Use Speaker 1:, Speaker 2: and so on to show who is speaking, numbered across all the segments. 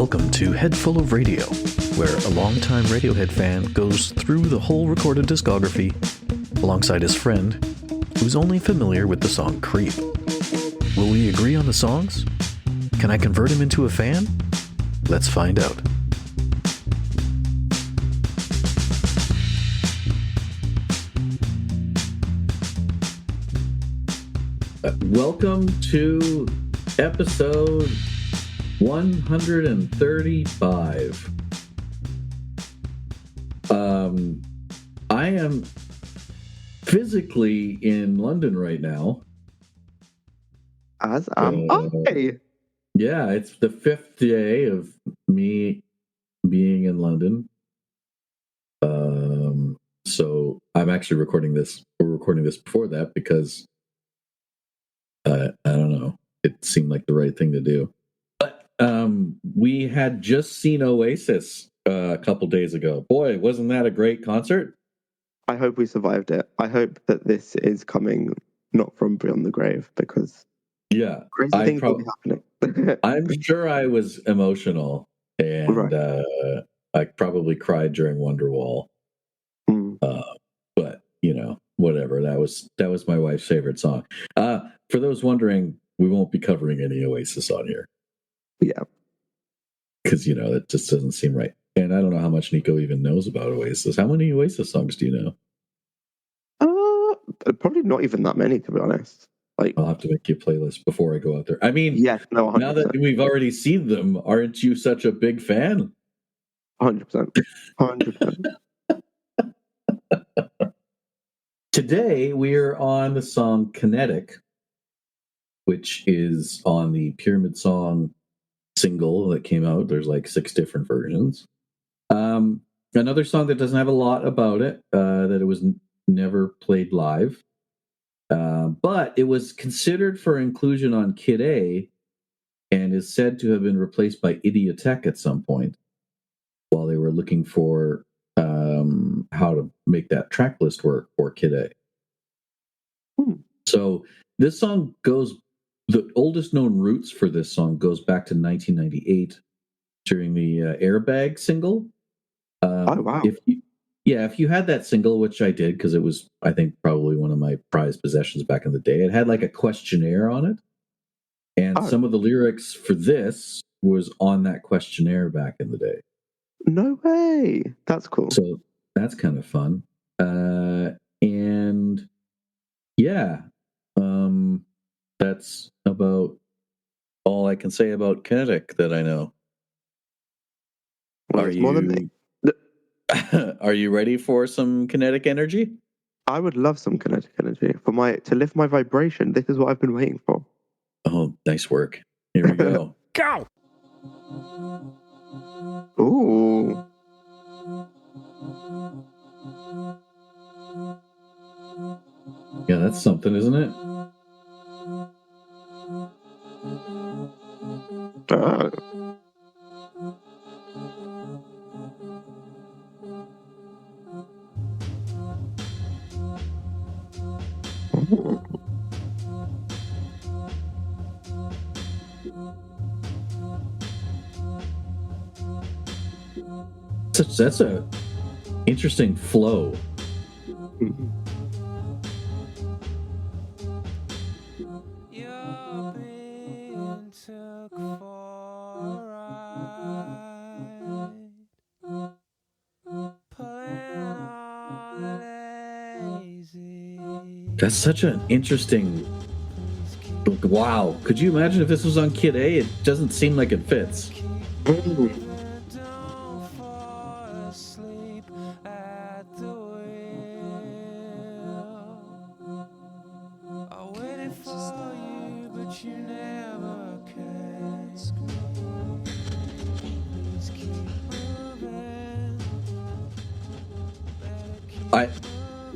Speaker 1: Welcome to Head Full of Radio, where a longtime Radiohead fan goes through the whole recorded discography alongside his friend, who's only familiar with the song Creep. Will we agree on the songs? Can I convert him into a fan? Let's find out.
Speaker 2: Welcome to episode 135. I am physically in London right now.
Speaker 3: As am I.
Speaker 2: Yeah, it's the 5th day of me being in London. So I'm actually recording this. We're recording this before that because I don't know. It seemed like the right thing to do. But we had just seen Oasis a couple days ago. Boy, wasn't that a great concert?
Speaker 3: I hope we survived it. I hope that this is coming not from beyond the grave, because crazy things will be happening.
Speaker 2: I'm sure I was emotional, and right. I probably cried during Wonderwall. But you know, whatever. That was my wife's favorite song. For those wondering, we won't be covering any Oasis on here.
Speaker 3: Yeah,
Speaker 2: because it just doesn't seem right. And I don't know how much Nico even knows about Oasis. How many Oasis songs do you know?
Speaker 3: Probably not even that many, to be honest.
Speaker 2: I'll have to make you a playlist before I go out there. I mean,
Speaker 3: yeah, no, 100%.
Speaker 2: Now that we've already seen them, aren't you such a big fan?
Speaker 3: 100%. 100%.
Speaker 2: Today, we're on the song Kinetic, which is on the Pyramid Song single that came out. There's like 6 different versions. Another song that doesn't have a lot about it, that it was never played live. But it was considered for inclusion on Kid A and is said to have been replaced by Idiotech at some point while they were looking for how to make that track list work for Kid A. So this song the oldest known roots for this song goes back to 1998 during the Airbag single.
Speaker 3: Oh, wow.
Speaker 2: If you had that single, which I did, because it was, I think, probably one of my prized possessions back in the day, it had like a questionnaire on it. And some of the lyrics for this was on that questionnaire back in the day.
Speaker 3: No way. That's cool.
Speaker 2: So that's kind of fun. And yeah, that's about all I can say about Kinetic that I know.
Speaker 3: Well, more than me.
Speaker 2: Are you ready for some kinetic energy?
Speaker 3: I would love some kinetic energy to lift my vibration. This is what I've been waiting for.
Speaker 2: Oh, nice work. Here we go.
Speaker 1: Go!
Speaker 3: Ooh.
Speaker 2: Yeah, that's something, isn't it? That's a interesting flow. That's such an interesting. Wow. Could you imagine if this was on Kid A? It doesn't seem like it fits.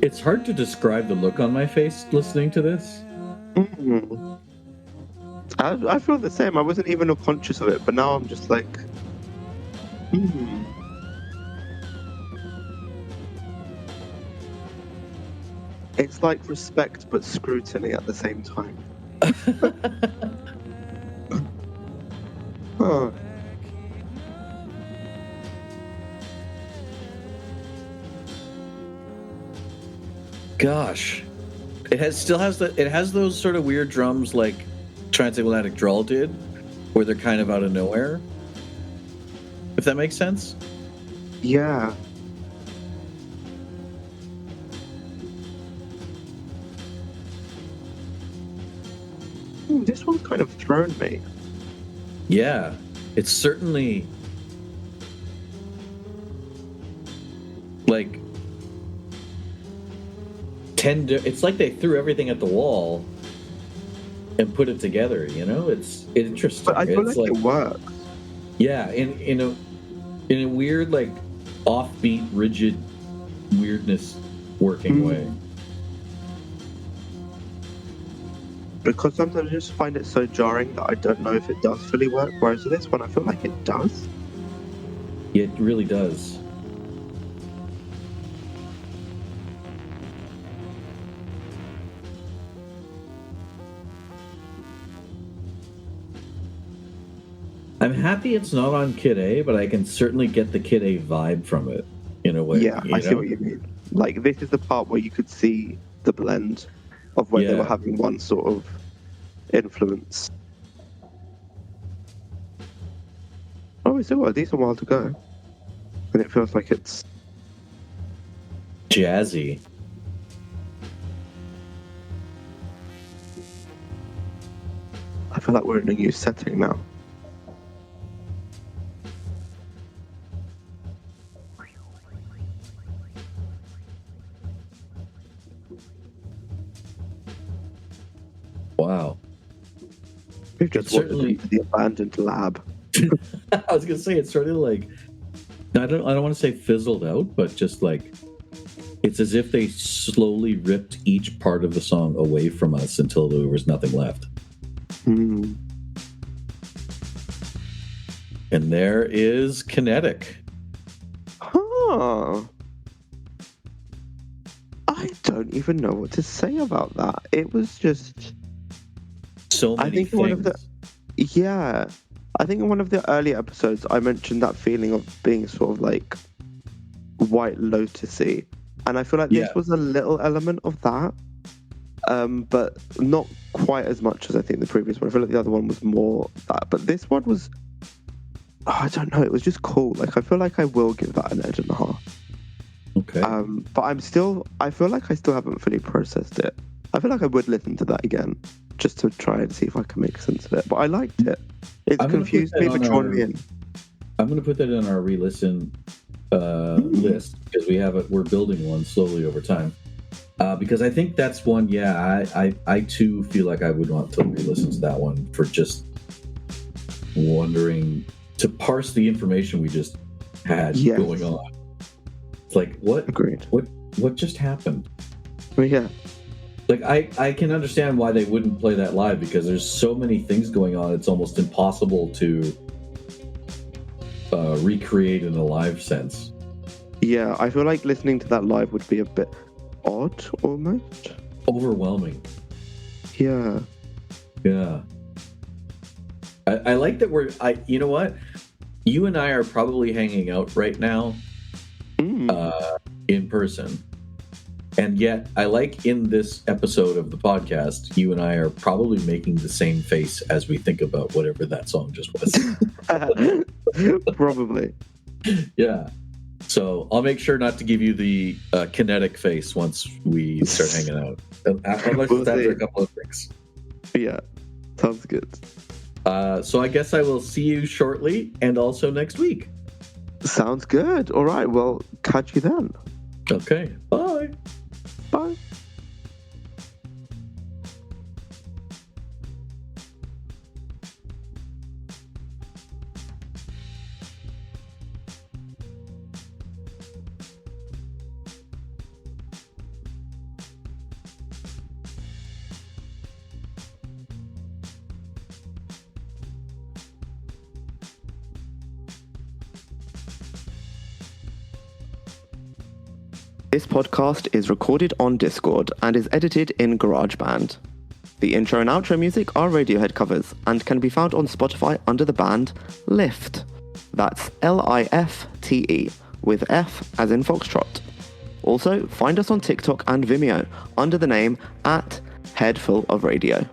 Speaker 2: It's hard to describe the look on my face listening to this.
Speaker 3: I feel the same. I wasn't even conscious of it, but now I'm just like, It's like respect but scrutiny at the same time.
Speaker 2: Gosh, it has those sort of weird drums like Transatlantic Drawl did, where they're kind of out of nowhere. If that makes sense.
Speaker 3: Yeah. This one's kind of thrown me.
Speaker 2: Yeah, it's certainly like it's like they threw everything at the wall and put it together, you know? It's interesting.
Speaker 3: But I feel
Speaker 2: it's
Speaker 3: like it works.
Speaker 2: Yeah, in a weird, like, offbeat, rigid weirdness working way.
Speaker 3: Because sometimes I just find it so jarring that I don't know if it does fully work, whereas this one I feel like it does.
Speaker 2: Yeah, it really does. I'm happy it's not on Kid A, but I can certainly get the Kid A vibe from it in a way.
Speaker 3: Yeah, I see what you mean. Like, this is the part where you could see the blend of when they were having one sort of influence. Oh, we still got a decent while to go. And it feels like it's
Speaker 2: jazzy.
Speaker 3: I feel like we're in a new setting now.
Speaker 2: Wow.
Speaker 3: We've just wandered into the abandoned lab.
Speaker 2: I was gonna say it's sort of like I don't want to say fizzled out, but just like it's as if they slowly ripped each part of the song away from us until there was nothing left.
Speaker 3: And
Speaker 2: there is Kinetic.
Speaker 3: Huh. I don't even know what to say about that. It was just
Speaker 2: so many things.
Speaker 3: I think in one of the earlier episodes I mentioned that feeling of being sort of like White Lotus-y. And I feel like this was a little element of that. But not quite as much as I think the previous one. I feel like the other one was more that. But this one was, I don't know, it was just cool. Like, I feel like I will give that an 8.5.
Speaker 2: Okay.
Speaker 3: But I feel like I still haven't fully processed it. I feel like I would listen to that again just to try and see if I can make sense of it. But I liked it. It's confused me, but drawn me in.
Speaker 2: I'm going to put that in our re-listen list because we're building one slowly over time. Because I think that's one, I too feel like I would want to re-listen to that one for just wondering, to parse the information we just had going on. It's like, what?
Speaker 3: Agreed.
Speaker 2: What just happened?
Speaker 3: Well, yeah.
Speaker 2: Like, I can understand why they wouldn't play that live because there's so many things going on, it's almost impossible to recreate in a live sense.
Speaker 3: Yeah, I feel like listening to that live would be a bit odd, almost.
Speaker 2: Overwhelming.
Speaker 3: Yeah.
Speaker 2: Yeah. I like that you know what? You and I are probably hanging out right now in person. And yet, I like in this episode of the podcast, you and I are probably making the same face as we think about whatever that song just was.
Speaker 3: Probably.
Speaker 2: Yeah. So I'll make sure not to give you the kinetic face once we start hanging out. Unless it's after a couple of drinks.
Speaker 3: Yeah. Sounds good.
Speaker 2: So I guess I will see you shortly and also next week.
Speaker 3: Sounds good. All right. Well, catch you then.
Speaker 2: Okay. Bye.
Speaker 3: Bye. This podcast is recorded on Discord and is edited in GarageBand. The intro and outro music are Radiohead covers and can be found on Spotify under the band Lift. That's Lifte, with F as in Foxtrot. Also, find us on TikTok and Vimeo under the name @Headful of Radio.